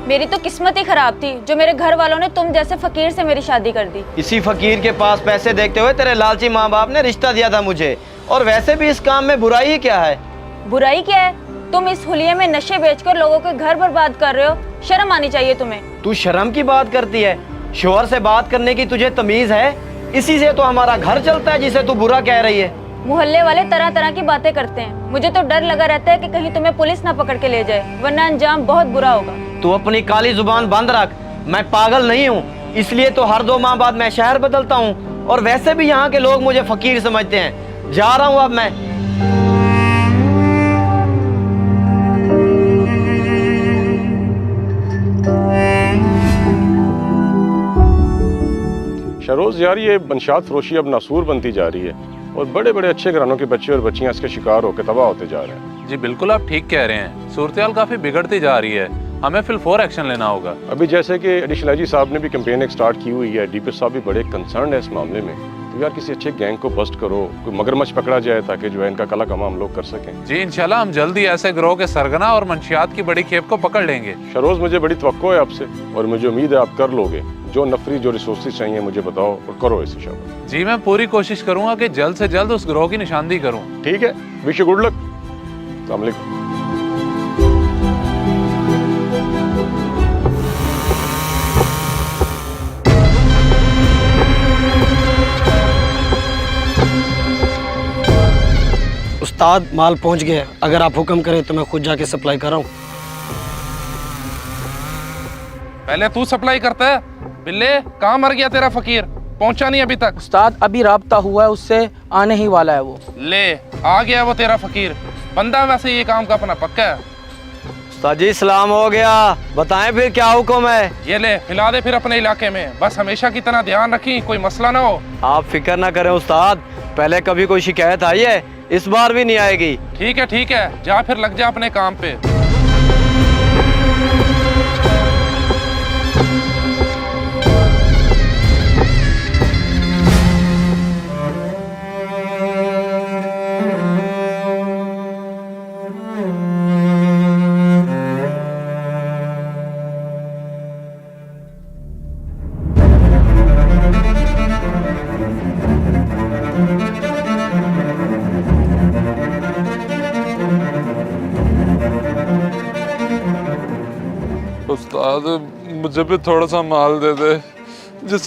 मेरी तो किस्मत ही खराब थी जो मेरे घर वालों ने तुम जैसे फकीर से मेरी शादी कर दी। इसी फकीर के पास पैसे देखते हुए तेरे लालची माँ बाप ने रिश्ता दिया था मुझे। और वैसे भी इस काम में बुराई ही क्या है? बुराई क्या है? तुम इस हुलिये में नशे बेचकर लोगों के घर बर्बाद कर रहे हो। शर्म आनी चाहिए तुम्हें। तू शर्म की बात करती है? शोहर से बात करने की तुझे तमीज है? इसी से तो हमारा घर चलता है जिसे तू बुरा कह रही है। मोहल्ले वाले तरह तरह की बातें करते हैं। मुझे तो डर लगा रहता है कि कहीं तुम्हें पुलिस ना पकड़ के ले जाए, वरना अंजाम बहुत बुरा होगा। तू अपनी काली जुबान बंद रख। मैं पागल नहीं हूँ, इसलिए तो हर 2 माह बाद मैं शहर बदलता हूँ। और वैसे भी यहाँ के लोग मुझे फकीर समझते हैं। जा रहा हूँ अब मैं। शरोज यार, ये मंशात फरोशी अब नासूर बनती जा रही है और बड़े बड़े अच्छे घरानों के बच्चे और बच्चियां इसके शिकार होकर तबाह होते जा रहे हैं। जी बिल्कुल, आप ठीक कह रहे हैं। सूरत-ए-हाल काफी बिगड़ती जा रही है। हमें फिलफोर एक्शन लेना होगा। अभी जैसे कि एडिशनल आईजी साहब ने भी कैंपेन एक स्टार्ट की हुई है, डीपी साहब भी बड़े कंसर्न है इस मामले में। तो यार किसी अच्छे गैंग को बस्ट करो, कोई मगरमच्छ पकड़ा जाए ताकि जो है इनका काला कमा हम लोग कर सकें। जी इंशाल्लाह हम जल्दी ऐसे गिरोह के सरगना और मंशियात की बड़ी खेप को पकड़ लेंगे। शरोज, मुझे बड़ी तवक्को है आपसे और मुझे उम्मीद है आप कर लोगे। जो नफरी जो रिसोर्सेज चाहिए मुझे बताओ और करो इस इंशाल्लाह। जी मैं पूरी कोशिश करूंगा कि जल्द से जल्द उस गिरोह की निशानदेही करूं। ठीक है, विश यू गुड लक। अस्सलाम वालेकुम। उस्ताद, माल पहुंच गया। अगर आप हुक्म करें तो मैं खुद जाके सप्लाई कराऊं। पहले तू सप्लाई करता है। बिल्ले, कहाँ मर गया तेरा फकीर? पहुंचा नहीं अभी तक। उस्ताद अभी राब्ता हुआ है उससे, आने ही वाला है वो। ले, आ गया वो तेरा फकीर। बंदा वैसे ये काम का अपना पक्का है। उस्ताद जी सलाम हो गया। बताएं फिर क्या हुक्म है? ये ले, हिला दे फिर अपने इलाके में। बस हमेशा की तरह ध्यान रखी, कोई मसला ना हो। आप फिक्र ना करें उस्ताद, पहले कभी कोई शिकायत आई है, इस बार भी नहीं आएगी। ठीक है, जा फिर लग जा अपने काम पे। उस्ताद मुझे भी थोड़ा सा माल दे दे।